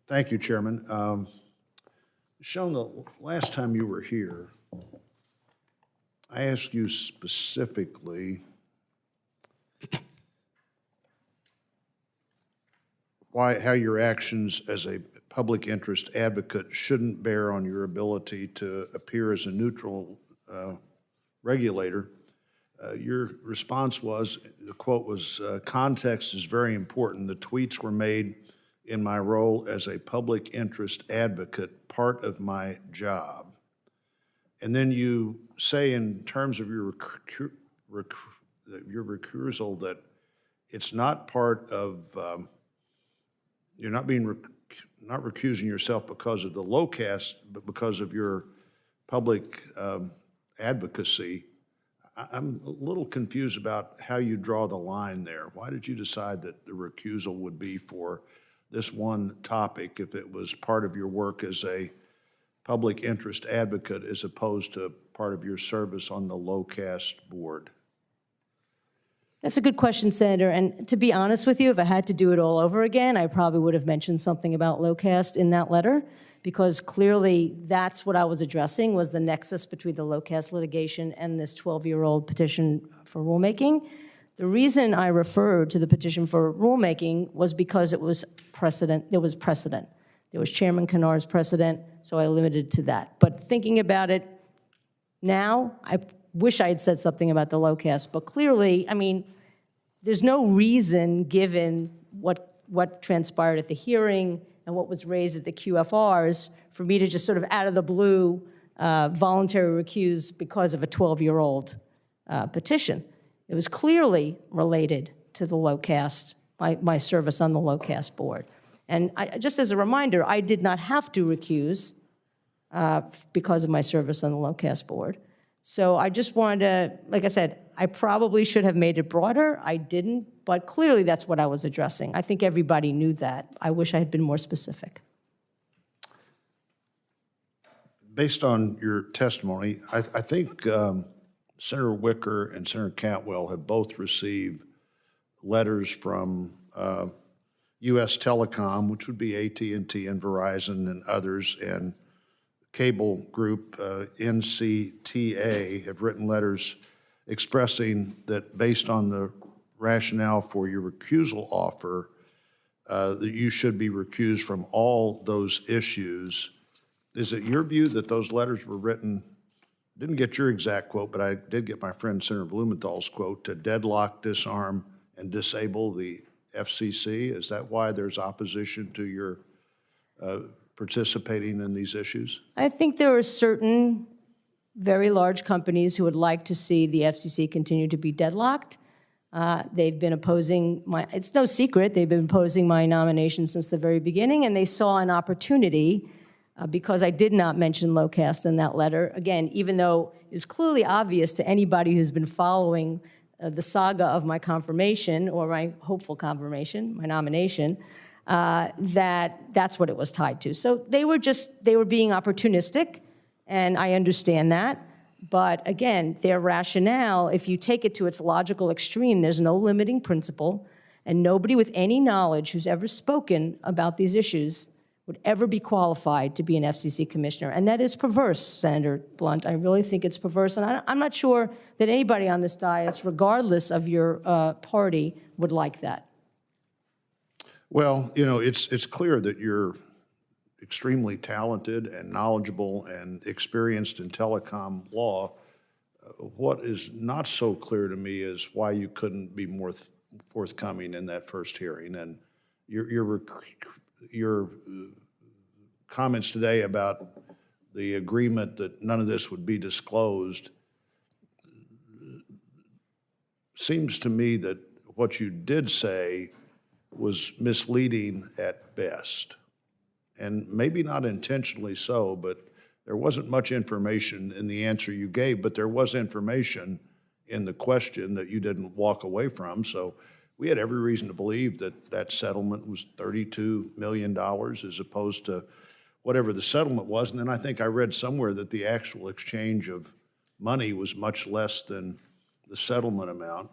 Thank you, Chairman. Sean, the last time you were here, I asked you specifically how your actions as a public interest advocate shouldn't bear on your ability to appear as a neutral regulator. Your response was, the quote was, context is very important. The tweets were made in my role as a public interest advocate, part of my job. And then you say in terms of your recusal that it's not part of, you're not not recusing yourself because of the lowcast, but because of your public advocacy. I'm a little confused about how you draw the line there. Why did you decide that the recusal would be for this one topic if it was part of your work as a public interest advocate as opposed to part of your service on the lowcast board? That's a good question, Senator. And to be honest with you, if I had to do it all over again, I probably would have mentioned something about lowcast in that letter, because clearly that's what I was addressing, was the nexus between the lowcast litigation and this 12-year-old petition for rulemaking. The reason I referred to the petition for rulemaking was because it was precedent. There was precedent. There was Chairman Kennard's precedent, so I limited to that. But thinking about it now, I wish I had said something about the lowcast. But clearly, I mean, there's no reason, given what transpired at the hearing and what was raised at the QFRs, for me to just sort of out of the blue voluntarily recuse because of a 12-year-old petition. It was clearly related to the lowcast, my service on the lowcast board. And just as a reminder, I did not have to recuse because of my service on the lowcast board. So I just wanted to, like I said, I probably should have made it broader. I didn't, but clearly that's what I was addressing. I think everybody knew that. I wish I had been more specific. Based on your testimony, I think Senator Wicker and Senator Cantwell have both received letters from U.S. Telecom, which would be AT&T and Verizon and others, and cable group NCTA have written letters expressing that based on the rationale for your recusal offer, that you should be recused from all those issues. Is it your view that those letters were written, didn't get your exact quote, but I did get my friend Senator Blumenthal's quote, to deadlock, disarm, and disable the FCC? Is that why there's opposition to your participating in these issues? I think there are certain very large companies who would like to see the FCC continue to be deadlocked. They've been opposing it's no secret, they've been opposing my nomination since the very beginning, and they saw an opportunity because I did not mention lowcast in that letter. Again, even though it's clearly obvious to anybody who's been following the saga of my confirmation, or my hopeful confirmation, my nomination, that's what it was tied to. So they were being opportunistic, and I understand that. But again, their rationale, if you take it to its logical extreme, there's no limiting principle, and nobody with any knowledge who's ever spoken about these issues would ever be qualified to be an FCC commissioner. And that is perverse, Senator Blunt. I really think it's perverse. And I'm not sure that anybody on this dais, regardless of your party, would like that. Well, you know, it's clear that you're extremely talented and knowledgeable and experienced in telecom law. What is not so clear to me is why you couldn't be more forthcoming in that first hearing. And your comments today about the agreement that none of this would be disclosed seems to me that what you did say was misleading at best. And maybe not intentionally so, but there wasn't much information in the answer you gave, but there was information in the question that you didn't walk away from. So we had every reason to believe that that settlement was $32 million as opposed to whatever the settlement was. And then I think I read somewhere that the actual exchange of money was much less than the settlement amount.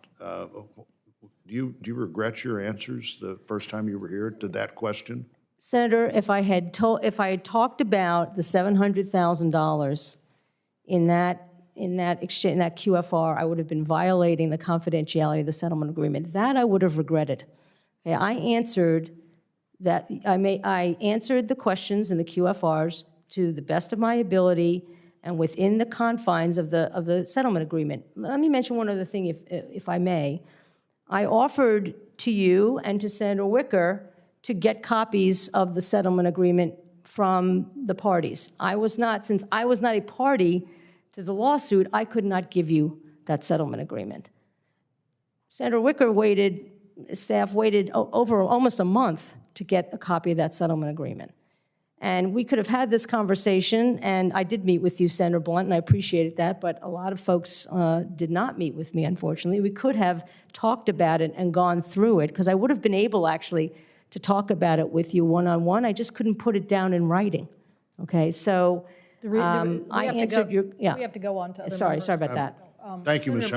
Do you regret your answers the first time you were here to that question? Senator, if I had talked about the $700,000 in that exchange, in that QFR, I would have been violating the confidentiality of the settlement agreement. That I would have regretted. Okay, I answered the questions in the QFRs to the best of my ability and within the confines of the settlement agreement. Let me mention one other thing, if I may. I offered to you and to Senator Wicker to get copies of the settlement agreement from the parties. Since I was not a party to the lawsuit, I could not give you that settlement agreement. Senator Wicker staff waited over almost a month to get a copy of that settlement agreement. And we could have had this conversation, and I did meet with you, Senator Blunt, and I appreciated that, but a lot of folks did not meet with me, unfortunately. We could have talked about it and gone through it, because I would have been able, actually, to talk about it with you one-on-one. I just couldn't put it down in writing, okay? So I answered your, yeah. We have to go on to other Sorry members. about that. Thank you, Ms. Jones.